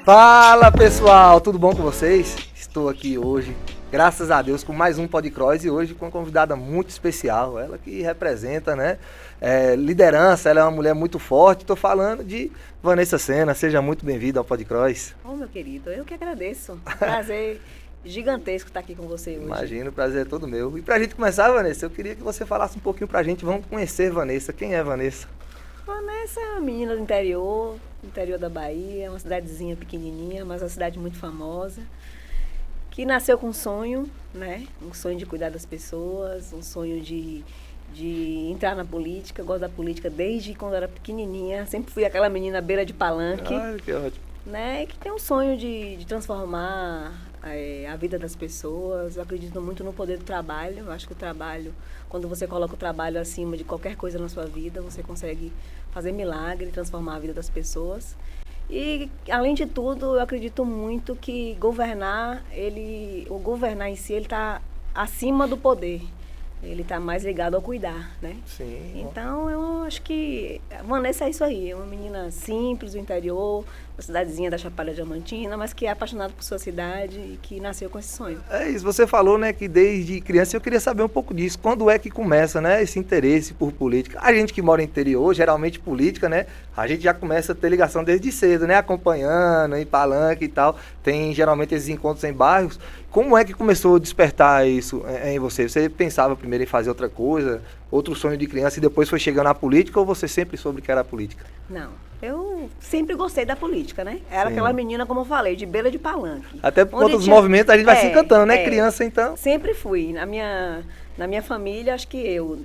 Fala pessoal, tudo bom com vocês? Estou aqui hoje, graças a Deus, com mais um Podcross e hoje com uma convidada muito especial, ela que representa, né, liderança, ela é uma mulher muito forte. Estou falando de Vanessa Sena, seja muito bem-vinda ao Podcross. Meu querido, eu que agradeço, prazer gigantesco estar aqui com você hoje. Imagino, o prazer é todo meu. E pra gente começar, Vanessa, eu queria que você falasse um pouquinho pra gente, vamos conhecer Vanessa. Quem é Vanessa? Vanessa é uma menina do interior da Bahia, uma cidadezinha pequenininha, mas uma cidade muito famosa, que nasceu com um sonho, né? Um sonho de cuidar das pessoas, um sonho de entrar na política. Eu gosto da política desde quando eu era pequenininha, sempre fui aquela menina à beira de palanque. Ai, que ótimo. Né? Que tem um sonho de transformar a vida das pessoas. Eu acredito muito no poder do trabalho. Eu acho que o trabalho, quando você coloca o trabalho acima de qualquer coisa na sua vida, você consegue fazer milagre, transformar a vida das pessoas. E, além de tudo, eu acredito muito que o governar em si, ele está acima do poder. Ele está mais ligado ao cuidar, né? Sim. Então, eu acho que a Vanessa é isso aí. É uma menina simples do interior, uma cidadezinha da Chapada Diamantina, mas que é apaixonada por sua cidade e que nasceu com esse sonho. É isso, você falou, né, que desde criança, eu queria saber um pouco disso. Quando é que começa, né, esse interesse por política? A gente que mora no interior, geralmente política, né, a gente já começa a ter ligação desde cedo, né, acompanhando em palanque e tal. Tem geralmente esses encontros em bairros. Como é que começou a despertar isso em você? Você pensava primeiro em fazer outra coisa, outro sonho de criança e depois foi chegando na política, ou você sempre soube que era política? Não, eu sempre gostei da política, né? Era Sim. Aquela menina, como eu falei, de beira de palanque. Até por conta dos movimentos a gente vai se encantando, né? Criança, então. Sempre fui. Na minha família, acho que eu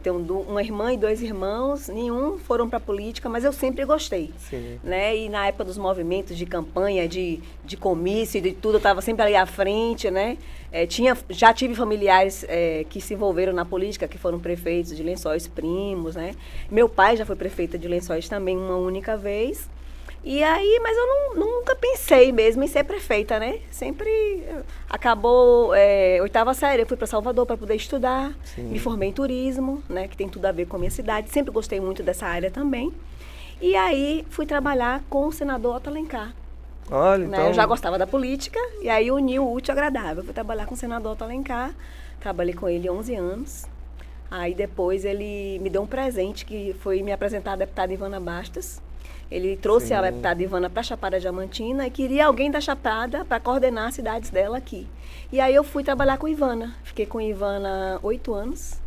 tenho uma irmã e 2 irmãos, nenhum foram para a política, mas eu sempre gostei. Sim. Né? E na época dos movimentos de campanha, de comício, de tudo, eu estava sempre ali à frente, né? Já tive familiares que se envolveram na política, que foram prefeitos de Lençóis, primos, né? Meu pai já foi prefeito de Lençóis também uma única vez. E aí, mas eu nunca pensei mesmo em ser prefeita, né? Sempre acabou, 8ª série, eu fui para Salvador para poder estudar. Sim. Me formei em turismo, né? Que tem tudo a ver com a minha cidade. Sempre gostei muito dessa área também. E aí, fui trabalhar com o senador Otto Alencar. Olha, né? então... Eu já gostava da política, e aí uni o útil ao agradável. Fui trabalhar com o senador Otto Alencar, trabalhei com ele 11 anos. Aí depois ele me deu um presente, que foi me apresentar a deputada Ivana Bastos. Ele trouxe a deputada Ivana para a Chapada Diamantina e queria alguém da Chapada para coordenar as cidades dela aqui. E aí eu fui trabalhar com Ivana. Fiquei com Ivana 8 anos,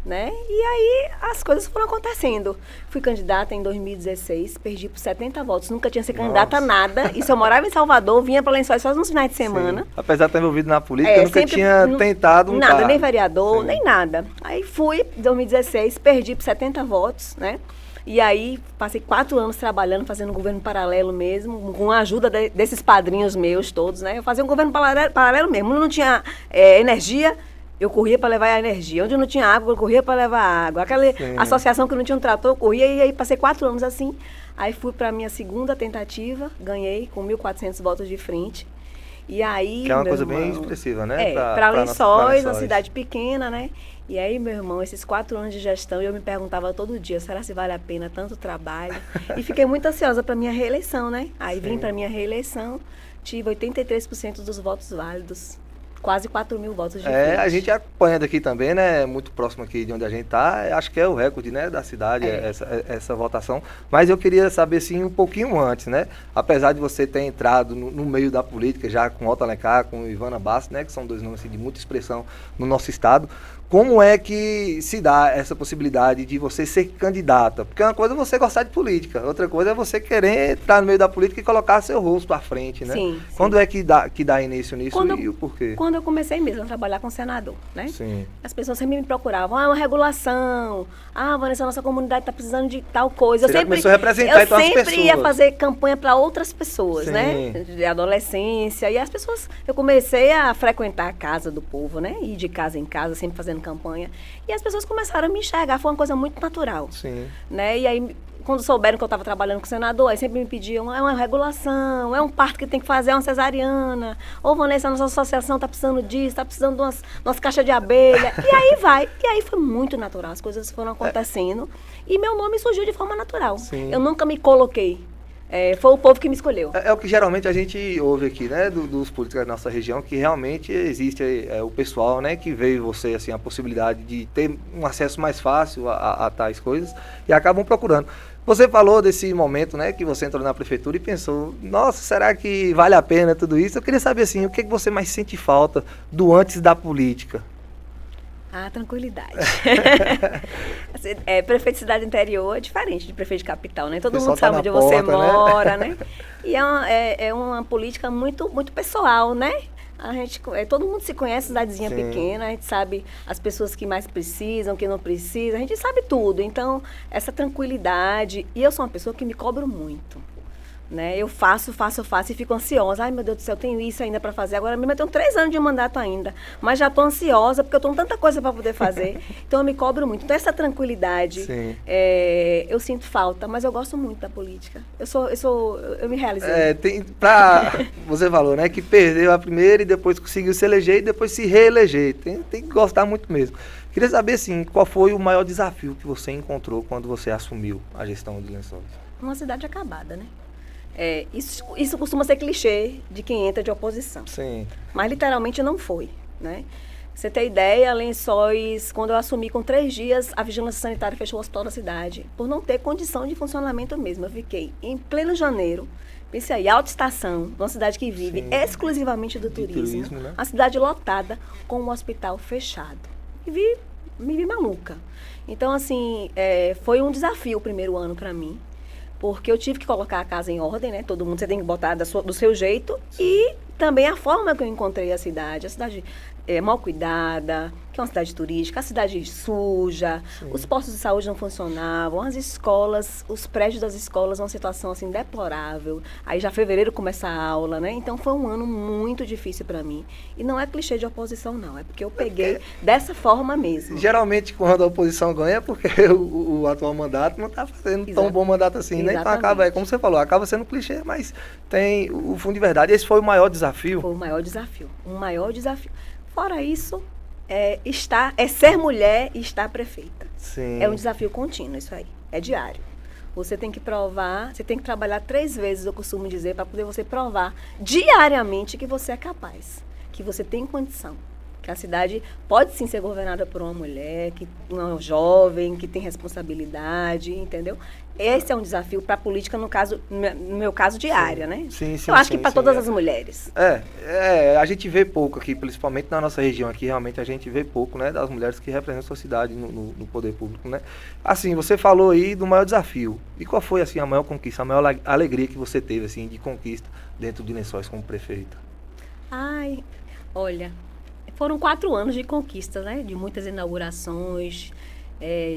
né? E aí as coisas foram acontecendo. Fui candidata em 2016, perdi por 70 votos. Nunca tinha sido candidata a nada. E se eu morava em Salvador, vinha para Lençóis só nos finais de semana. Sim. Apesar de estar envolvido na política, eu nunca tinha tentado nada, cargo. Nem vereador, Sim. nem nada. Aí fui, em 2016, perdi por 70 votos, né? E aí, passei 4 anos trabalhando, fazendo governo paralelo mesmo, com a ajuda desses padrinhos meus todos, né? Eu fazia um governo paralelo mesmo. Onde não tinha energia, eu corria para levar a energia. Onde não tinha água, eu corria para levar água. Aquela associação que não tinha um trator, eu corria. E aí, passei 4 anos assim. Aí, fui para a minha segunda tentativa, ganhei com 1.400 votos de frente. E aí, que é uma coisa bem expressiva, né? Para Lençóis, uma cidade pequena, né? E aí, meu irmão, esses 4 anos de gestão, eu me perguntava todo dia, será se vale a pena tanto trabalho? E fiquei muito ansiosa para minha reeleição, né? Aí vim para minha reeleição, tive 83% dos votos válidos. Quase 4 mil votos de frente. A gente acompanha daqui também, né? Muito próximo aqui de onde a gente está. Acho que é o recorde, né, da cidade, essa votação. Mas eu queria saber, assim, um pouquinho antes, né? Apesar de você ter entrado no meio da política, já com Otto Alencar, com Ivana Bastos, né? Que são 2 nomes assim, de muita expressão no nosso estado. Como é que se dá essa possibilidade de você ser candidata? Porque uma coisa é você gostar de política, outra coisa é você querer entrar no meio da política e colocar seu rosto à frente, né? Sim. Quando é que dá início nisso e o porquê? Quando eu comecei mesmo a trabalhar com o senador, né? Sim. As pessoas sempre me procuravam, uma regulação, Vanessa, nossa comunidade está precisando de tal coisa. Você começou a representar então as pessoas. Eu sempre ia fazer campanha para outras pessoas, Sim. né? De adolescência, e as pessoas, eu comecei a frequentar a casa do povo, né? Ir de casa em casa, sempre fazendo campanha. E as pessoas começaram a me enxergar, foi uma coisa muito natural. Sim. Né? E aí, quando souberam que eu estava trabalhando com o senador, aí sempre me pediam, é uma regulação, é um parto que tem que fazer, é uma cesariana. Ô, Vanessa, a nossa associação está precisando disso, está precisando de umas caixas de abelha. E aí vai. E aí foi muito natural, as coisas foram acontecendo. E meu nome surgiu de forma natural. Sim. Eu nunca me coloquei Foi o povo que me escolheu. É o que geralmente a gente ouve aqui, né, dos políticos da nossa região, que realmente existe o pessoal, né, que veio você, assim, a possibilidade de ter um acesso mais fácil a tais coisas e acabam procurando. Você falou desse momento, né, que você entrou na prefeitura e pensou, nossa, será que vale a pena tudo isso? Eu queria saber, assim, o que você mais sente falta do antes da política? A tranquilidade. Prefeito de cidade interior é diferente de prefeito de capital, né? Todo mundo sabe onde você mora, né? E é uma política muito, muito pessoal, né? Todo mundo se conhece, cidadezinha pequena, a gente sabe as pessoas que mais precisam, que não precisam, a gente sabe tudo. Então, essa tranquilidade, e eu sou uma pessoa que me cobro muito. Né? Eu faço e fico ansiosa. Ai, meu Deus do céu, eu tenho isso ainda para fazer. Agora mesmo eu tenho 3 anos de mandato ainda, mas já estou ansiosa porque eu estou com tanta coisa para poder fazer. Então eu me cobro muito. Então essa tranquilidade, eu sinto falta, mas eu gosto muito da política. Eu me realizei. Você falou, né, que perdeu a primeira e depois conseguiu se eleger e depois se reeleger. Tem que gostar muito mesmo. Queria saber, assim, qual foi o maior desafio que você encontrou quando você assumiu a gestão de Lençóis? Uma cidade acabada, né? Isso costuma ser clichê de quem entra de oposição. Sim. Mas literalmente não foi, né? Você tem ideia, Lençóis, quando eu assumi com 3 dias, a vigilância sanitária fechou o hospital da cidade, por não ter condição de funcionamento mesmo. Eu fiquei em pleno janeiro, pensei aí, alta estação, uma cidade que vive exclusivamente do turismo, né? A cidade lotada com um hospital fechado. E me vi maluca. Então, assim, foi um desafio o primeiro ano para mim. Porque eu tive que colocar a casa em ordem, né? Todo mundo você tem que botar do seu jeito. E também a forma que eu encontrei a cidade mal cuidada, que é uma cidade turística, a cidade suja, os postos de saúde não funcionavam, as escolas, os prédios das escolas, uma situação assim deplorável. Aí já fevereiro começa a aula, né? Então foi um ano muito difícil para mim. E não é clichê de oposição, não. É porque eu peguei dessa forma mesmo. Geralmente, quando a oposição ganha, é porque o atual mandato não está fazendo tão bom mandato assim, né? Então acaba, como você falou, acaba sendo clichê, mas tem o fundo de verdade. Esse foi o maior desafio? Foi o maior desafio. Um maior desafio. Fora isso, ser mulher e estar prefeita. Sim. É um desafio contínuo isso aí, é diário. Você tem que provar, você tem que trabalhar 3 vezes, eu costumo dizer, para poder você provar diariamente que você é capaz, que você tem condição. Que a cidade pode sim ser governada por uma mulher, uma jovem, que tem responsabilidade, entendeu? Esse é um desafio para a política, no meu caso, diária, né? Sim, eu acho que para todas as mulheres. A gente vê pouco aqui, principalmente na nossa região aqui, realmente a gente vê pouco, né, das mulheres que representam a sua cidade no poder público, né? Assim, você falou aí do maior desafio. E qual foi, assim, a maior conquista, a maior alegria que você teve, assim, de conquista dentro de Lençóis como prefeita? Ai, olha, foram 4 anos de conquistas, né? De muitas inaugurações,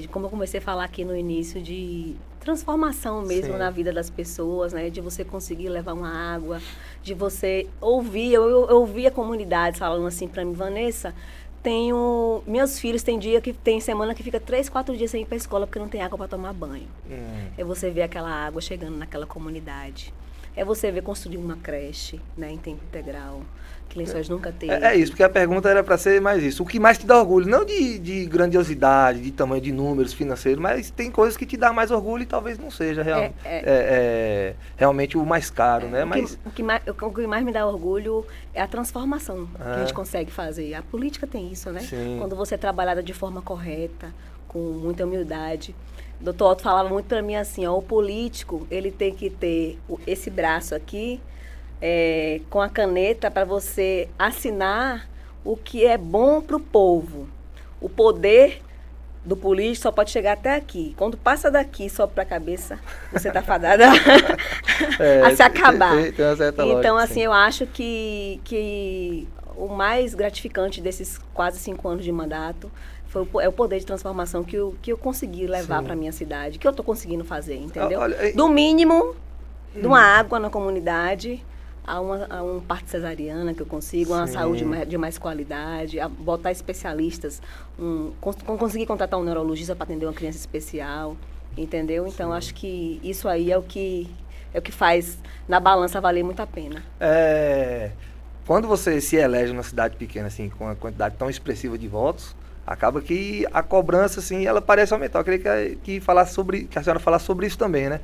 como eu comecei a falar aqui no início, de transformação mesmo na vida das pessoas, né? De você conseguir levar uma água, de você ouvir. Eu ouvi a comunidade falando assim para mim, Vanessa, meus filhos tem semana que fica 3, 4 dias sem ir para a escola porque não tem água para tomar banho. É você ver aquela água chegando naquela comunidade. É você ver construir uma creche, né, em tempo integral, que Lençóis nunca teve. É isso, porque a pergunta era para ser mais isso. O que mais te dá orgulho? Não de grandiosidade, de tamanho de números financeiros, mas tem coisas que te dá mais orgulho e talvez não seja realmente o mais caro, né? O que mais me dá orgulho é a transformação que a gente consegue fazer. A política tem isso, né? Sim. Quando você é trabalhada de forma correta, com muita humildade. O doutor Otto falava muito para mim assim, o político, ele tem que ter esse braço aqui, com a caneta para você assinar o que é bom para o povo. O poder do político só pode chegar até aqui. Quando passa daqui só para a cabeça, você está fadada a se acabar. Tem uma certa lógica, então, assim, eu acho que o mais gratificante desses quase 5 anos de mandato é o poder de transformação que eu consegui levar para a minha cidade, que eu estou conseguindo fazer, entendeu? Do mínimo, de uma água na comunidade, a um parto cesariana que eu consigo, uma saúde de mais qualidade, a botar especialistas, conseguir contratar um neurologista para atender uma criança especial, entendeu? Então, acho que isso aí é o que faz na balança valer muito a pena. Quando você se elege numa cidade pequena, assim, com uma quantidade tão expressiva de votos, acaba que a cobrança, assim, ela parece aumentar. Eu queria que a senhora falasse sobre isso também, né?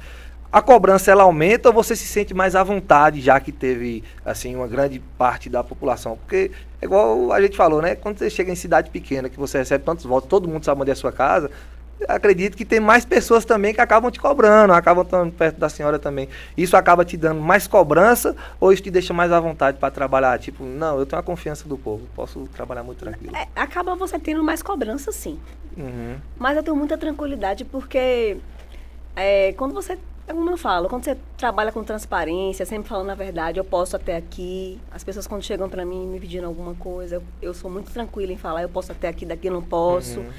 a cobrança ela aumenta ou você se sente mais à vontade, já que teve assim uma grande parte da população? Porque, é igual a gente falou, né? Quando você chega em cidade pequena, que você recebe tantos votos, todo mundo sabe onde é a sua casa, acredito que tem mais pessoas também que acabam te cobrando, acabam estando perto da senhora também. Isso acaba te dando mais cobrança ou isso te deixa mais à vontade para trabalhar? Tipo, não, eu tenho a confiança do povo, posso trabalhar muito tranquilo. Acaba você tendo mais cobrança, sim. Uhum. Mas eu tenho muita tranquilidade porque quando você, como eu falo, quando você trabalha com transparência, sempre falando a verdade, eu posso até aqui. As pessoas quando chegam para mim me pedindo alguma coisa, eu sou muito tranquila em falar, eu posso até aqui, daqui eu não posso. Uhum.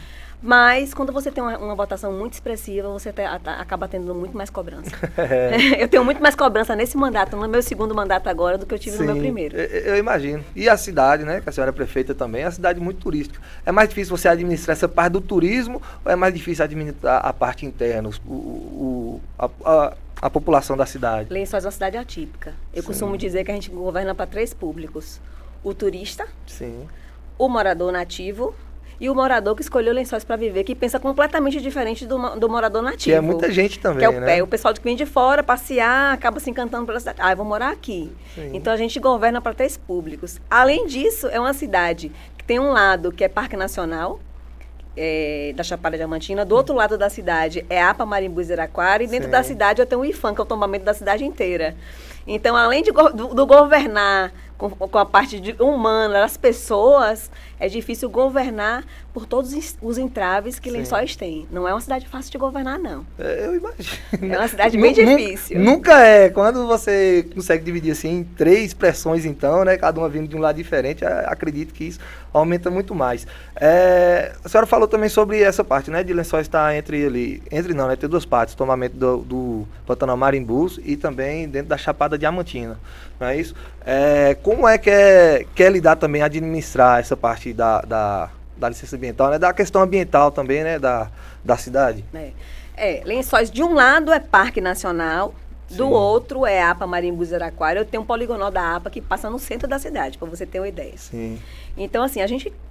Mas, quando você tem uma votação muito expressiva, você acaba tendo muito mais cobrança. É. Eu tenho muito mais cobrança nesse mandato, no meu segundo mandato agora, do que eu tive no meu primeiro. Eu imagino. E a cidade, né, que a senhora é prefeita também, é uma cidade muito turística. É mais difícil você administrar essa parte do turismo ou é mais difícil administrar a parte interna, a população da cidade? Lençóis é uma cidade atípica. Eu costumo dizer que a gente governa para 3 públicos. O turista, Sim. o morador nativo e o morador que escolheu Lençóis para viver, que pensa completamente diferente do morador nativo. Que é muita gente também, que é né? O pessoal que vem de fora passear, acaba se encantando pela cidade. Eu vou morar aqui. Sim. Então, a gente governa para 3 públicos. Além disso, é uma cidade que tem um lado que é Parque Nacional, da Chapada Diamantina. Do outro lado da cidade é APA Marimbus e Iraquara. E dentro da cidade eu tenho o IFAM, que é o tombamento da cidade inteira. Então, além do governar com a parte humana das pessoas, é difícil governar por todos os entraves que Lençóis tem. Não é uma cidade fácil de governar, não. Eu imagino. É uma cidade bem difícil. Nunca é. Quando você consegue dividir assim em 3 pressões, então, né? Cada uma vindo de um lado diferente, acredito que isso aumenta muito mais. A senhora falou também sobre essa parte, né? De Lençóis estar entre não, né? Tem 2 partes, tombamento do Pantanal Marimbus e também dentro da Chapada Diamantina. Não é isso? Como é que é lidar também, administrar essa parte da licença ambiental, né? Da questão ambiental também, né? Da cidade? Lençóis, de um lado é Parque Nacional, do outro é APA Marimbus e Iraquara. Eu tenho um poligonal da APA que passa no centro da cidade, para você ter uma ideia. Sim. Então, assim,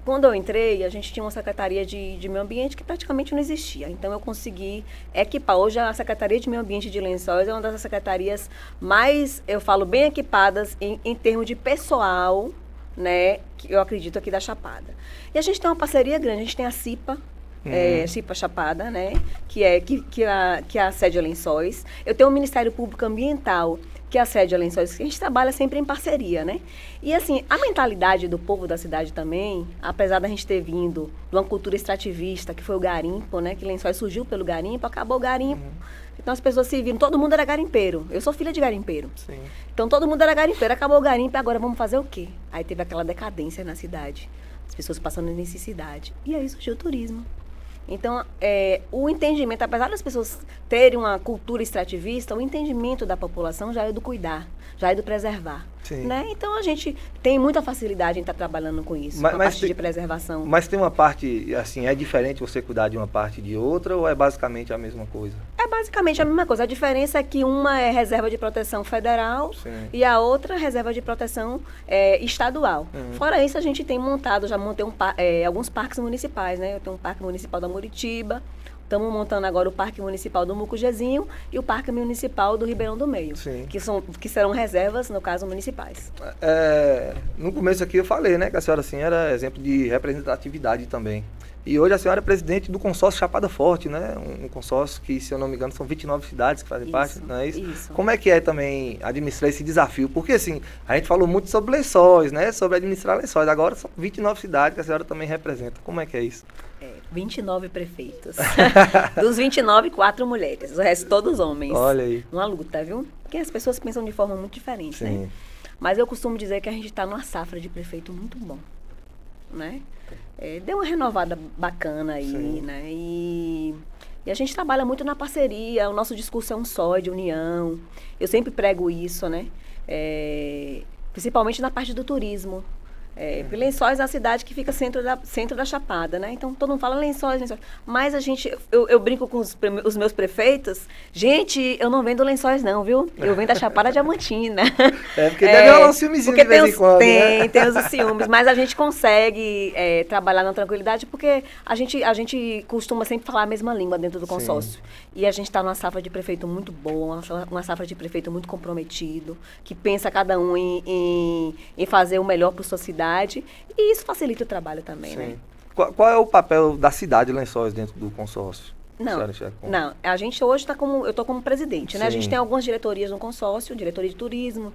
quando eu entrei, a gente tinha uma secretaria de meio ambiente que praticamente não existia. Então, eu consegui equipar. Hoje, a Secretaria de Meio Ambiente de Lençóis é uma das secretarias mais, eu falo, bem equipadas em termos de pessoal, né, que eu acredito aqui da Chapada. E a gente tem uma parceria grande, a gente tem a CIPA, CIPA Chapada, né, que é a sede a Lençóis. Eu tenho o Ministério Público Ambiental, que é a sede a Lençóis, que a gente trabalha sempre em parceria, né? E assim, a mentalidade do povo da cidade também, apesar da gente ter vindo de uma cultura extrativista, que foi o garimpo, né, que Lençóis surgiu pelo garimpo, acabou o garimpo. Então as pessoas se viram, todo mundo era garimpeiro. Eu sou filha de garimpeiro. Sim. Então todo mundo era garimpeiro, acabou o garimpo, agora vamos fazer o quê? Aí teve aquela decadência na cidade, as pessoas passando necessidade. E aí surgiu o turismo. Então, o entendimento, apesar das pessoas terem uma cultura extrativista, o entendimento da população já é do cuidar, já é do preservar. Sim. Né? Então, a gente tem muita facilidade em estar trabalhando com isso, com a parte de preservação. Mas tem uma parte, assim, é diferente você cuidar de uma parte de outra ou é basicamente a mesma coisa? É basicamente a mesma coisa. A diferença é que uma é reserva de proteção federal e a outra reserva de proteção estadual. Fora isso, a gente tem montado, já montei alguns parques municipais, né? Eu tenho um parque municipal da Muritiba, estamos montando agora o Parque Municipal do Mucujezinho e o Parque Municipal do Ribeirão do Meio, que serão reservas, no caso, municipais. No começo aqui eu falei, né, que a senhora assim, era exemplo de representatividade também. E hoje a senhora é presidente do consórcio Chapada Forte, né? Um consórcio que, se eu não me engano, são 29 cidades que fazem parte, não é isso? Isso. Como é que é também administrar esse desafio? Porque, assim, a gente falou muito sobre Lençóis, né? Sobre administrar Lençóis. Agora são 29 cidades que a senhora também representa. Como é que é isso? 29 prefeitos. Dos 29, 4 mulheres. O resto, todos homens. Olha aí. Uma luta, viu? Porque as pessoas pensam de forma muito diferente, né? Mas eu costumo dizer que a gente está numa safra de prefeito muito bom, né? Deu uma renovada bacana aí, né? E a gente trabalha muito na parceria, o nosso discurso é um só, de união. Eu sempre prego isso, né? Principalmente na parte do turismo. Porque Lençóis é a cidade que fica centro da Chapada, né? Então, todo mundo fala Lençóis. Mas eu brinco com os meus prefeitos, gente, eu não vendo Lençóis não, viu? Eu venho da Chapada Diamantina. Porque deve rolar um ciúmezinho de vez em quando, tem os ciúmes, mas a gente consegue trabalhar na tranquilidade porque a gente costuma sempre falar a mesma língua dentro do consórcio. Sim. E a gente está numa safra de prefeito muito boa, uma safra de prefeito muito comprometido, que pensa cada um em fazer o melhor para sua cidade. E isso facilita o trabalho também, né? Qual é o papel da cidade de Lençóis dentro do consórcio? Não, a gente hoje eu estou como presidente, né? A gente tem algumas diretorias no consórcio, diretoria de turismo,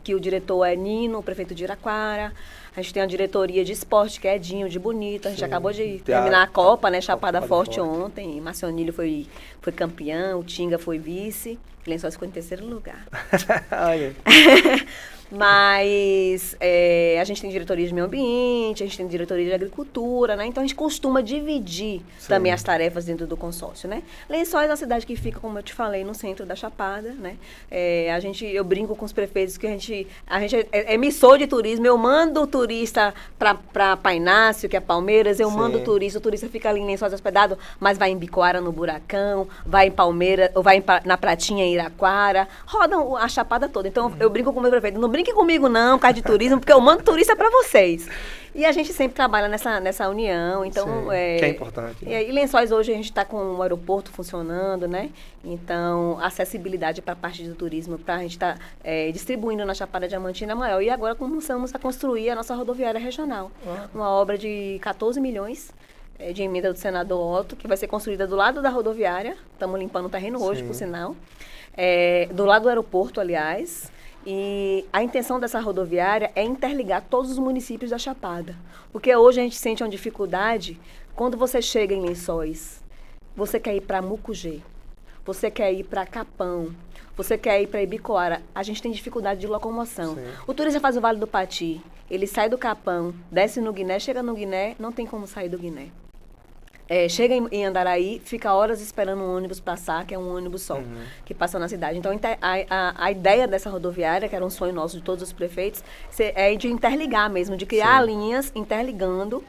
que o diretor é Nino, o prefeito de Iraquara. A gente tem a diretoria de esporte, que é Edinho, de Bonito. A gente acabou de terminar a Copa, né? Chapada Forte ontem. Marcionílio foi campeão, o Tinga foi vice. Lençóis ficou em terceiro lugar. Mas a gente tem diretoria de meio ambiente, a gente tem diretoria de agricultura, né? Então a gente costuma dividir também as tarefas dentro do consórcio, né? Lençóis é a cidade que fica, como eu te falei, no centro da Chapada, né? Eu brinco com os prefeitos que a gente é emissor de turismo, eu mando o turista para Painácio, que é Palmeiras, eu mando o turista fica ali em Lençóis hospedado, mas vai em Bicoara no Buracão, vai em Palmeiras, ou vai na Pratinha em Iraquara, rodam a Chapada toda. Então eu brinco com o meu prefeito, não brinque comigo não, por causa de turismo, porque eu mando turista para vocês. E a gente sempre trabalha nessa união, então... que é importante. Né? E Lençóis hoje a gente está com o aeroporto funcionando, né? Então, a acessibilidade para a parte do turismo, para a gente estar distribuindo na Chapada Diamantina é maior. E agora começamos a construir a nossa rodoviária regional. Uma obra de 14 milhões de emenda do senador Otto, que vai ser construída do lado da rodoviária. Estamos limpando o terreno hoje, por sinal. Do lado do aeroporto, aliás. E a intenção dessa rodoviária é interligar todos os municípios da Chapada. Porque hoje a gente sente uma dificuldade quando você chega em Lençóis. Você quer ir para Mucugê, você quer ir para Capão, você quer ir para Ibicoara. A gente tem dificuldade de locomoção. O turista faz o Vale do Pati, ele sai do Capão, desce no Guiné, chega no Guiné, não tem como sair do Guiné. Chega em Andaraí, fica horas esperando um ônibus passar, que é um ônibus só, que passa na cidade. Então, a ideia dessa rodoviária, que era um sonho nosso de todos os prefeitos, é de interligar mesmo, de criar linhas interligando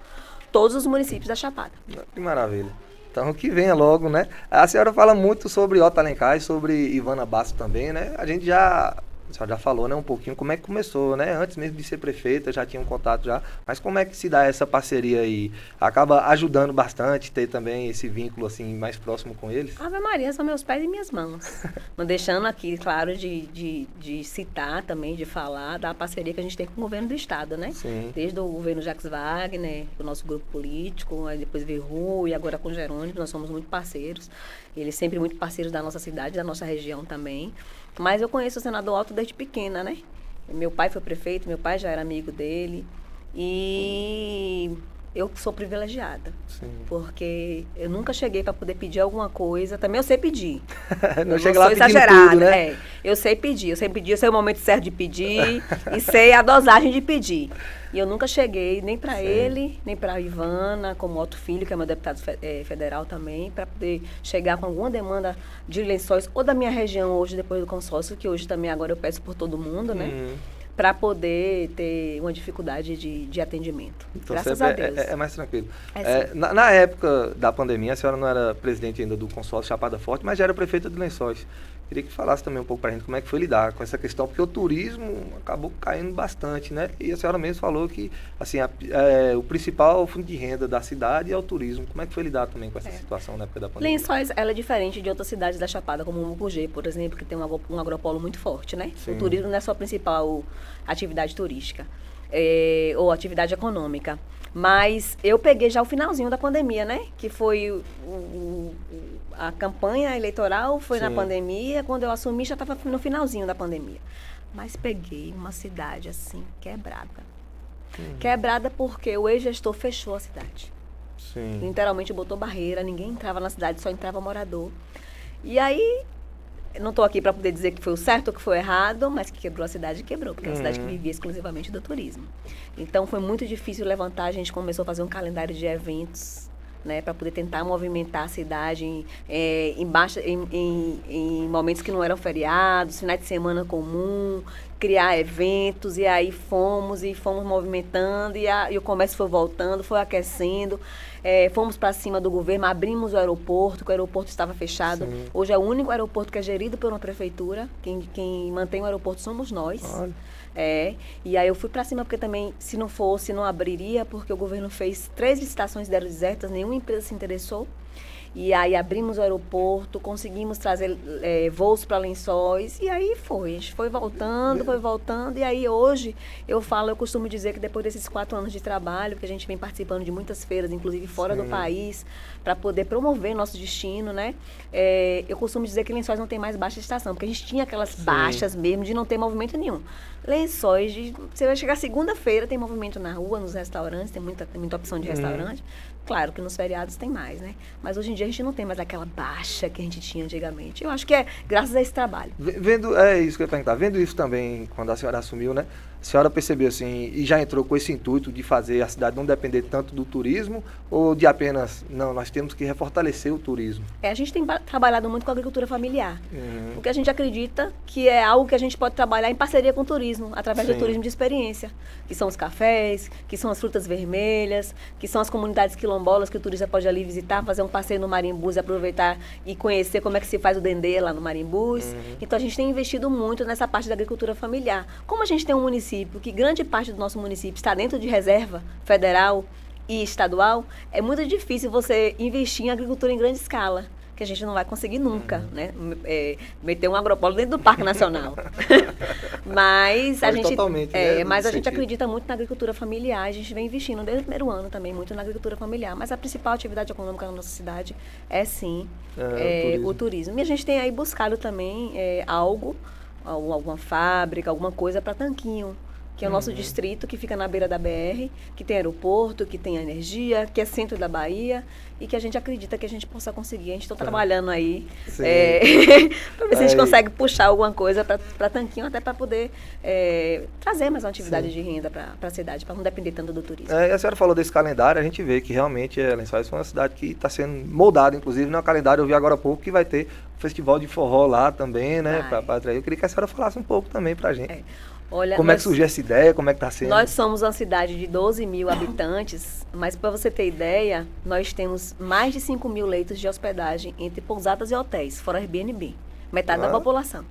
todos os municípios da Chapada. Que maravilha. Então, que venha logo, né? A senhora fala muito sobre Otto Alencar e sobre Ivana Basso também, né? A senhora já falou, né, um pouquinho como é que começou, né? Antes mesmo de ser prefeita, já tinha um contato já. Mas como é que se dá essa parceria aí? Acaba ajudando bastante ter também esse vínculo, assim, mais próximo com eles? Ave Maria, são meus pés e minhas mãos. Não deixando aqui, claro, de citar também, de falar da parceria que a gente tem com o governo do Estado, né? Sim. Desde o governo Jacques Wagner, o nosso grupo político, aí depois veio Rui, e agora com o Jerônimo, nós somos muito parceiros. Eles sempre muito parceiros da nossa cidade, da nossa região também. Mas eu conheço o senador Otto desde pequena, né? Meu pai foi prefeito, meu pai já era amigo dele. E eu sou privilegiada. Sim. Porque eu nunca cheguei para poder pedir alguma coisa. Também eu sei pedir. Não chega lá pedindo tudo, né? Eu sei pedir, eu sei o momento certo de pedir e sei a dosagem de pedir. E eu nunca cheguei nem para ele, nem para a Ivana, como Otto Filho, que é meu deputado federal também, para poder chegar com alguma demanda de Lençóis ou da minha região hoje, depois do consórcio, que hoje também agora eu peço por todo mundo, né? Para poder ter uma dificuldade de atendimento. Então, graças a Deus. É mais tranquilo. Na época da pandemia, a senhora não era presidente ainda do consórcio Chapada Forte, mas já era prefeita de Lençóis. Queria que falasse também um pouco para a gente como é que foi lidar com essa questão, porque o turismo acabou caindo bastante, né? E a senhora mesmo falou que assim, o principal fundo de renda da cidade é o turismo. Como é que foi lidar também com essa situação na época da pandemia? Lençóis, ela é diferente de outras cidades da Chapada, como o Mucugê, por exemplo, que tem um agropolo muito forte, né? Sim. O turismo não é só a principal atividade turística ou atividade econômica. Mas eu peguei já o finalzinho da pandemia, né? Que foi a campanha eleitoral, foi na pandemia. Quando eu assumi, já estava no finalzinho da pandemia. Mas peguei uma cidade, assim, quebrada. Quebrada porque o ex-gestor fechou a cidade. Sim. Literalmente botou barreira, ninguém entrava na cidade, só entrava morador. E aí, eu não estou aqui para poder dizer que foi o certo ou que foi o errado, mas que quebrou a cidade, quebrou, porque é uma cidade que vivia exclusivamente do turismo. Então, foi muito difícil levantar, a gente começou a fazer um calendário de eventos, né, para poder tentar movimentar a cidade em momentos que não eram feriados, finais de semana comum, criar eventos, e aí fomos movimentando, e o comércio foi voltando, foi aquecendo. Fomos para cima do governo, abrimos o aeroporto, que o aeroporto estava fechado. Sim. Hoje é o único aeroporto que é gerido por uma prefeitura. Quem mantém o aeroporto somos nós. Olha. E aí eu fui para cima porque também, se não fosse, não abriria, porque o governo fez 3 licitações deram desertas, nenhuma empresa se interessou. E aí abrimos o aeroporto, conseguimos trazer voos para Lençóis, e aí a gente foi voltando, e aí hoje eu costumo dizer que depois desses 4 anos de trabalho, que a gente vem participando de muitas feiras, inclusive fora do país, para poder promover nosso destino, né? Eu costumo dizer que Lençóis não tem mais baixa estação, porque a gente tinha aquelas baixas mesmo de não ter movimento nenhum. Lençóis, você vai chegar segunda-feira, tem movimento na rua, nos restaurantes, tem muita opção de restaurante. Claro que nos feriados tem mais, né? Mas hoje em dia a gente não tem mais aquela baixa que a gente tinha antigamente. Eu acho que é graças a esse trabalho. É isso que eu ia perguntar. Vendo isso também, quando a senhora assumiu, né? A senhora percebeu assim, e já entrou com esse intuito de fazer a cidade não depender tanto do turismo, ou de apenas, não, nós temos que refortalecer o turismo? A gente tem trabalhado muito com a agricultura familiar, porque a gente acredita que é algo que a gente pode trabalhar em parceria com o turismo, através do turismo de experiência, que são os cafés, que são as frutas vermelhas, que são as comunidades quilombolas que o turista pode ali visitar, fazer um passeio no Marimbus, aproveitar e conhecer como é que se faz o dendê lá no Marimbus. Então a gente tem investido muito nessa parte da agricultura familiar. Como a gente tem um município que grande parte do nosso município está dentro de reserva federal e estadual, é muito difícil você investir em agricultura em grande escala, que a gente não vai conseguir nunca, né? Meter um agropolo dentro do Parque Nacional. Mas a gente acredita muito na agricultura familiar, a gente vem investindo desde o primeiro ano também muito na agricultura familiar, mas a principal atividade econômica na nossa cidade é sim o turismo. E a gente tem aí buscado também alguma fábrica, alguma coisa para Tanquinho, que é o nosso distrito, que fica na beira da BR, que tem aeroporto, que tem energia, que é centro da Bahia, e que a gente acredita que a gente possa conseguir. A gente está trabalhando aí para ver se a gente consegue puxar alguma coisa para Tanquinho, até para poder trazer mais uma atividade de renda para a cidade, para não depender tanto do turismo. A senhora falou desse calendário, a gente vê que realmente Lençóis é uma cidade que está sendo moldada, inclusive no calendário, eu vi agora há pouco que vai ter o festival de forró lá também, né? Para atrair. Eu queria que a senhora falasse um pouco também para a gente. Olha, como é que surgiu essa ideia? Como é que está sendo? Nós somos uma cidade de 12 mil habitantes, mas para você ter ideia, nós temos mais de 5 mil leitos de hospedagem entre pousadas e hotéis, fora Airbnb. Metade da população.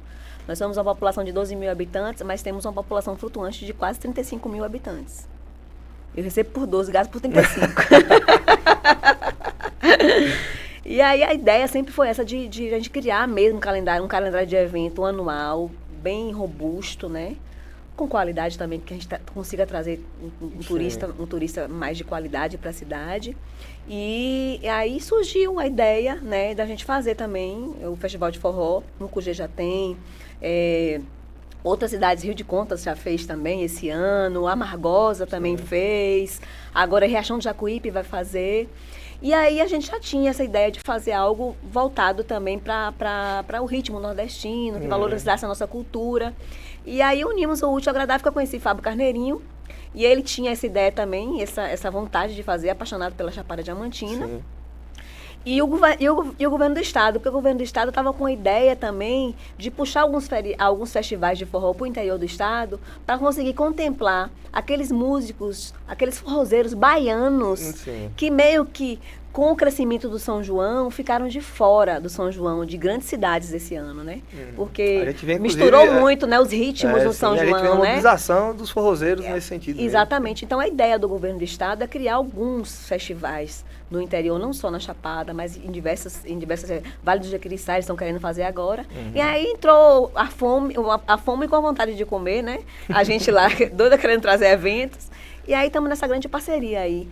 Nós somos uma população de 12 mil habitantes, mas temos uma população flutuante de quase 35 mil habitantes. Eu recebo por 12, gasto por 35. E aí a ideia sempre foi essa de a gente criar mesmo um calendário de evento anual, bem robusto, né? Com qualidade também, que a gente consiga trazer um turista mais de qualidade para a cidade. E aí surgiu a ideia, né, da gente fazer também o Festival de Forró. Mucugê já tem, outras cidades, Rio de Contas já fez também esse ano, Amargosa também fez, agora Riachão do Jacuípe vai fazer. E aí a gente já tinha essa ideia de fazer algo voltado também para o ritmo nordestino, que valorizasse a nossa cultura. E aí unimos o útil ao agradável, que eu conheci Fábio Carneirinho, e ele tinha essa ideia também, essa vontade de fazer, apaixonado pela Chapada Diamantina. Sim. E o governo do estado, porque o governo do estado estava com a ideia também de puxar alguns festivais de forró para o interior do estado, para conseguir contemplar aqueles músicos, aqueles forrozeiros baianos, que meio que com o crescimento do São João, ficaram de fora do São João, de grandes cidades esse ano, né? Porque misturou muito, né, os ritmos do São João, né? A gente vê uma mobilização dos forrozeiros nesse sentido. Exatamente. Mesmo. Então, a ideia do governo do estado é criar alguns festivais no interior, não só na Chapada, mas em diversas Vale do Jequiriçá, eles estão querendo fazer agora. E aí entrou a fome com a vontade de comer, né? A gente lá, doida querendo trazer eventos. E aí estamos nessa grande parceria aí.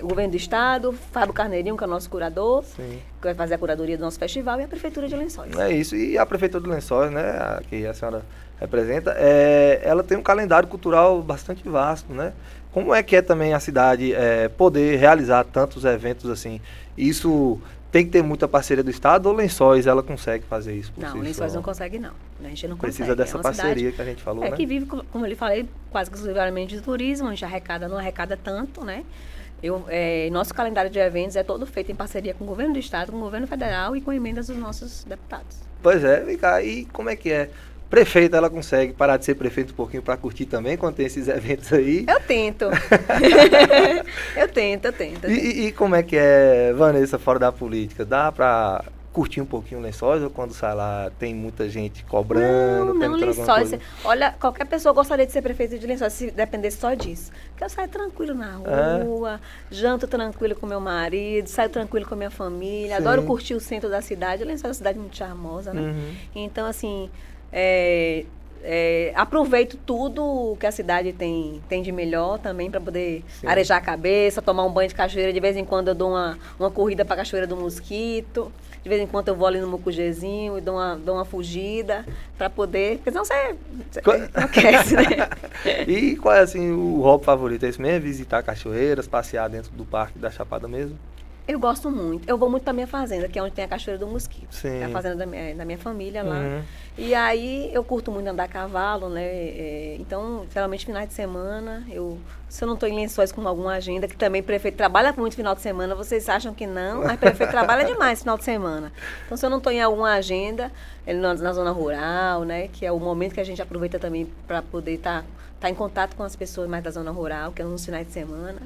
O governo do estado, Fábio Carneirinho, que é o nosso curador, que vai fazer a curadoria do nosso festival, e a Prefeitura de Lençóis. É isso, e a Prefeitura de Lençóis, né, que a senhora representa, ela tem um calendário cultural bastante vasto, né? Como é que é também a cidade poder realizar tantos eventos assim? Isso tem que ter muita parceria do estado, ou Lençóis ela consegue fazer isso por si só? Não, Lençóis não consegue não. A gente não precisa consegue. Dessa parceria que a gente falou, né? Que vive, como eu lhe falei, quase que exclusivamente de turismo, a gente não arrecada tanto, né? Nosso calendário de eventos é todo feito em parceria com o governo do estado, com o governo federal e com emendas dos nossos deputados. Pois é, vem cá, e como é que é prefeita, ela consegue parar de ser prefeita um pouquinho para curtir também, quando tem esses eventos aí? Eu tento. Eu tento. E como é que é, Vanessa, fora da política? Dá para curtir um pouquinho Lençóis ou quando sai lá tem muita gente cobrando? Não, Lençóis. Olha, qualquer pessoa gostaria de ser prefeita de Lençóis se dependesse só disso. Porque eu saio tranquilo na rua, janto tranquilo com meu marido, saio tranquilo com a minha família, adoro curtir o centro da cidade. Lençóis é uma cidade muito charmosa, né? Então, assim, aproveito tudo que a cidade tem de melhor também para poder arejar a cabeça, tomar um banho de cachoeira. De vez em quando eu dou uma corrida para a Cachoeira do Mosquito. De vez em quando eu vou ali no Mucujezinho e dou uma fugida para poder... Porque senão você enlouquece, né? E qual é, assim, o hobby favorito? É isso mesmo? Visitar cachoeiras, passear dentro do Parque da Chapada mesmo? Eu gosto muito. Eu vou muito pra minha fazenda, que é onde tem a Cachoeira do Mosquito. Sim. É a fazenda da minha família lá. E aí eu curto muito andar a cavalo, né? Então, geralmente, finais de semana, se eu não estou em Lençóis com alguma agenda, que também o prefeito trabalha muito final de semana, vocês acham que não, mas o prefeito trabalha demais final de semana. Então, se eu não estou em alguma agenda, na zona rural, né? Que é o momento que a gente aproveita também para poder estar em contato com as pessoas mais da zona rural, que é nos finais de semana,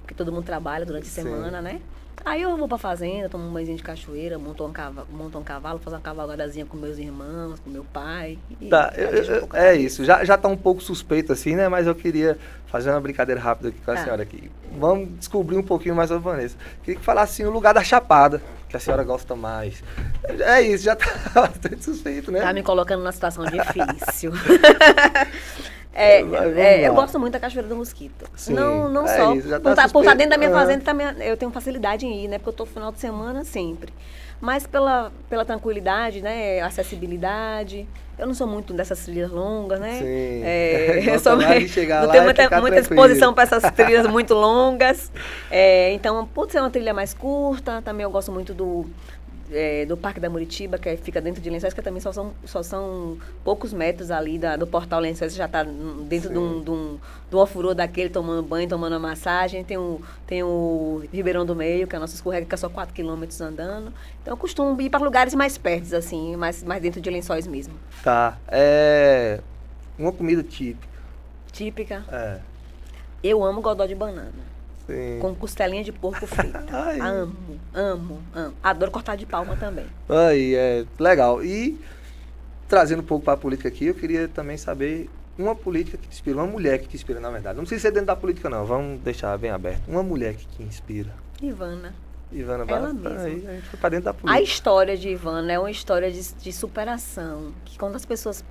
porque todo mundo trabalha durante a semana, né? Aí eu vou pra fazenda, tomo um banhozinho de cachoeira, monto um cavalo, faço uma cavalgadazinha com meus irmãos, com meu pai. Tá, é isso. Já tá um pouco suspeito assim, né? Mas eu queria fazer uma brincadeira rápida aqui com a senhora aqui. Vamos descobrir um pouquinho mais sobre a Vanessa. Queria que falasse assim, o lugar da Chapada, que a senhora gosta mais. É isso, já tá bastante suspeito, né? Tá me colocando numa situação difícil. Eu gosto muito da Cachoeira do Mosquito. Sim, não só. Isso, por estar dentro da minha fazenda, eu tenho facilidade em ir, né? Porque eu estou no final de semana sempre. Mas pela tranquilidade, né? Acessibilidade. Eu não sou muito dessas trilhas longas, né? Sim. Eu sou não tenho muita exposição para essas trilhas muito longas. Então, por ser uma trilha mais curta, também eu gosto muito do Parque da Muritiba, que fica dentro de Lençóis, que também só são poucos metros ali do portal Lençóis, você já está dentro de um ofurô daquele, tomando banho, tomando uma massagem. Tem o Ribeirão do Meio, que é a nossa escorrega, que é só 4 quilômetros andando. Então eu costumo ir para lugares mais perto, assim, mais dentro de Lençóis mesmo. Tá. Uma comida típica. Típica? Eu amo godó de banana. Sim. Com costelinha de porco frita. Amo. Adoro cortar de palma também. Aí, legal. E trazendo um pouco para a política aqui, eu queria também saber uma política que te inspira, uma mulher que te inspira, na verdade. Não precisa ser dentro da política, não. Vamos deixar bem aberto. Uma mulher que te inspira. Ivana Ela mesma. Aí a gente foi para dentro da política. A história de Ivana é uma história de superação, que quando as pessoas...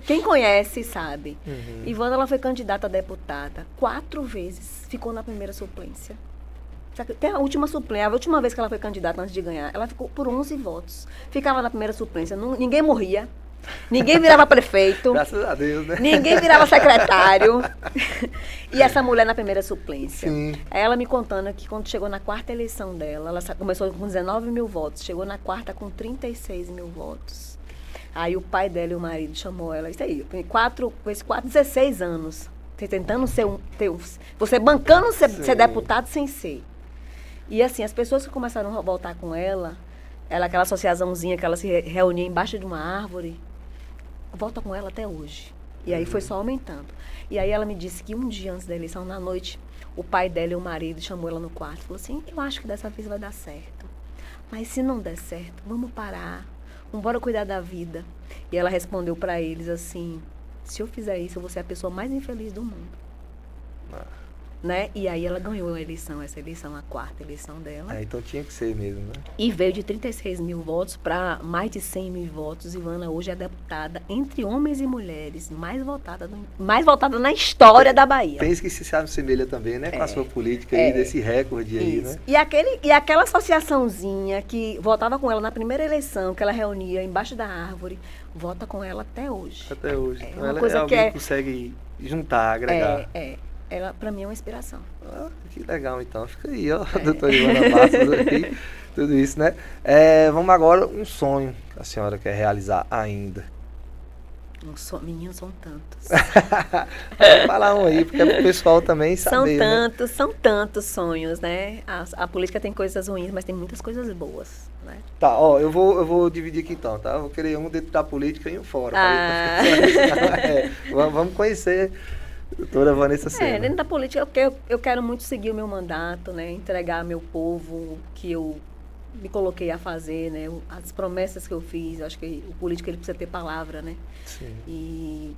quem conhece, sabe. Ivana, ela foi candidata a deputada 4 vezes, ficou na primeira suplência. Até a última suplência, a última vez que ela foi candidata antes de ganhar, ela ficou por 11 votos. Ficava na primeira suplência, ninguém morria, ninguém virava prefeito. Graças a Deus, né? Ninguém virava secretário. E essa mulher na primeira suplência. Sim. Aí ela me contando que quando chegou na 4ª eleição dela, ela começou com 19 mil votos, chegou na 4ª com 36 mil votos. Aí o pai dela e o marido chamou ela, isso aí, com esses 16 anos, tentando você bancando ser deputado sem ser. E assim, as pessoas que começaram a voltar com ela, aquela associaçãozinha que ela se reunia embaixo de uma árvore, volta com ela até hoje. E aí foi só aumentando. E aí ela me disse que um dia antes da eleição, na noite, o pai dela e o marido chamou ela no quarto e falou assim, eu acho que dessa vez vai dar certo. Mas se não der certo, vamos parar. Vamos cuidar da vida. E ela respondeu para eles assim, se eu fizer isso, eu vou ser a pessoa mais infeliz do mundo. Né? E aí ela ganhou a eleição, essa eleição, a 4ª eleição dela. Então tinha que ser mesmo, né? E veio de 36 mil votos para mais de 100 mil votos. Ivana hoje é a deputada, entre homens e mulheres, mais votada na história da Bahia. Pensa que se assemelha também, né? Com a sua política aí, desse recorde aí, né? E aquela associaçãozinha que votava com ela na primeira eleição, que ela reunia embaixo da árvore, vota com ela até hoje. Até hoje. Então uma ela coisa alguém que consegue juntar, agregar. Ela, para mim, é uma inspiração. Que legal, então. Fica aí, ó, doutora Ivana Bastos aqui, tudo isso, né? Vamos agora, um sonho que a senhora quer realizar ainda. Meninos, são tantos. Vou falar um aí, porque é pro pessoal também saber, São tantos sonhos, né? A política tem coisas ruins, mas tem muitas coisas boas, né? Tá, ó, eu vou dividir aqui então, tá? Eu vou querer um dentro da política e um fora. Vamos conhecer a doutora Vanessa Sena. Dentro da política, eu quero muito seguir o meu mandato, né? Entregar ao meu povo o que eu me coloquei a fazer, né? As promessas que eu fiz. Eu acho que o político ele precisa ter palavra, né? Sim. E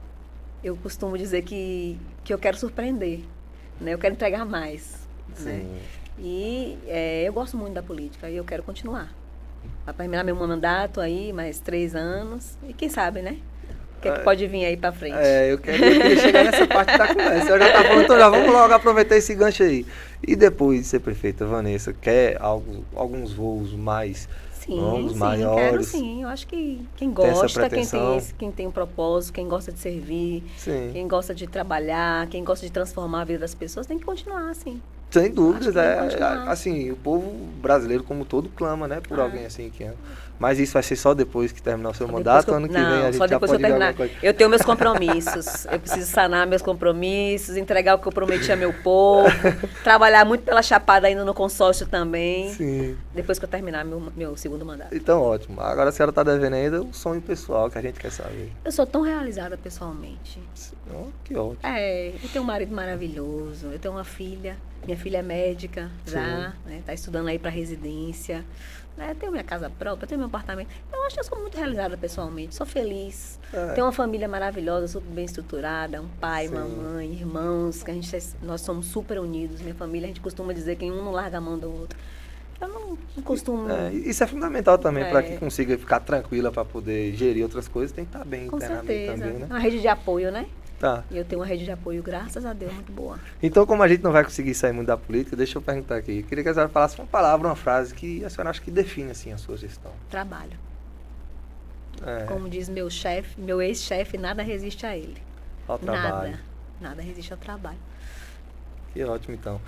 eu costumo dizer que eu quero surpreender, né? Eu quero entregar mais, né? E eu gosto muito da política e eu quero continuar. Vai terminar meu mandato aí, mais 3 anos. E quem sabe, né? O que é que pode vir aí pra frente? Eu queria chegar nessa parte da conversa. Eu já estava falando, então já vamos logo aproveitar esse gancho aí. E depois de ser prefeita, Vanessa, quer alguns voos mais longos, maiores? Quero sim. Eu acho que quem gosta, quem tem um propósito, quem gosta de servir, quem gosta de trabalhar, quem gosta de transformar a vida das pessoas, tem que continuar assim. Sem dúvidas, assim, o povo brasileiro como todo clama, né, por alguém assim que ama. Mas isso vai ser só depois que terminar o seu mandato, ano que vem a gente só depois já que pode eu terminar. Eu tenho meus compromissos, eu preciso sanar meus compromissos, entregar o que eu prometi a meu povo, trabalhar muito pela Chapada ainda no consórcio também, depois que eu terminar meu segundo mandato. Então, ótimo. Agora a senhora está devendo ainda um sonho pessoal que a gente quer saber. Eu sou tão realizada pessoalmente. Que ótimo. Eu tenho um marido maravilhoso, eu tenho uma filha, minha filha é médica já, né, tá estudando aí para residência. Eu tenho minha casa própria, tenho meu apartamento. Eu acho que eu sou muito realizada pessoalmente, sou feliz. Tenho uma família maravilhosa, super bem estruturada, um pai, mamãe, irmãos, que nós somos super unidos. Minha família, a gente costuma dizer que um não larga a mão do outro. Eu não costumo... Isso é fundamental também para que consiga ficar tranquila para poder gerir outras coisas, tem que estar bem internamente também, né? Uma rede de apoio, né? Tá. E eu tenho uma rede de apoio, graças a Deus, muito boa. Então, como a gente não vai conseguir sair muito da política, deixa eu perguntar aqui. Eu queria que a senhora falasse uma palavra, uma frase que a senhora acha que define assim, a sua gestão. Trabalho. Como diz meu chefe, meu ex-chefe, nada resiste a ele. Ao trabalho. Nada resiste ao trabalho. Que ótimo, então.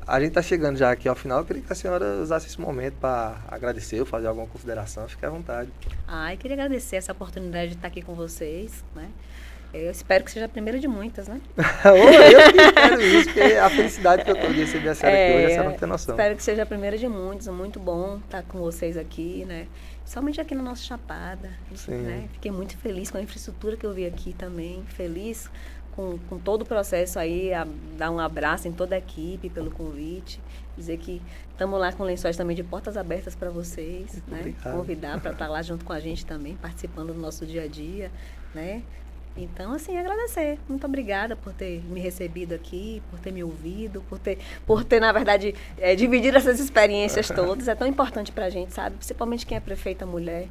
A gente está chegando já aqui ao final. Eu queria que a senhora usasse esse momento para agradecer ou fazer alguma consideração. Fique à vontade. Eu queria agradecer essa oportunidade de estar aqui com vocês, né? Eu espero que seja a primeira de muitas, né? Eu que espero isso, porque a felicidade que eu estou de receber a senhora aqui hoje, a senhora não tem noção. Espero que seja a primeira de muitos, muito bom estar com vocês aqui, né? Principalmente aqui na nossa Chapada, né? Fiquei muito feliz com a infraestrutura que eu vi aqui também, feliz com todo o processo aí, dar um abraço em toda a equipe pelo convite, dizer que estamos lá com lençóis também de portas abertas para vocês, né? Obrigado. Convidar para estar lá junto com a gente também, participando do nosso dia a dia, né? Então, assim, agradecer. Muito obrigada por ter me recebido aqui, por ter me ouvido, por ter na verdade, dividido essas experiências todas. É tão importante pra gente, sabe? Principalmente quem é prefeita mulher,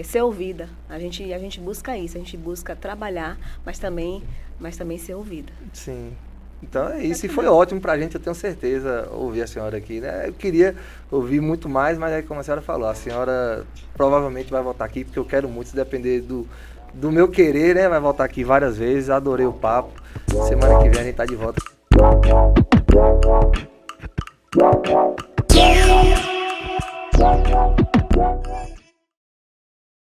ser ouvida. A gente busca isso, a gente busca trabalhar, mas também ser ouvida. Sim. Então é isso, e foi ótimo pra gente, eu tenho certeza, ouvir a senhora aqui, né? Eu queria ouvir muito mais, mas é como a senhora falou, a senhora provavelmente vai voltar aqui, porque eu quero muito, se depender do meu querer, né? Vai voltar aqui várias vezes, adorei o papo. Semana que vem a gente tá de volta.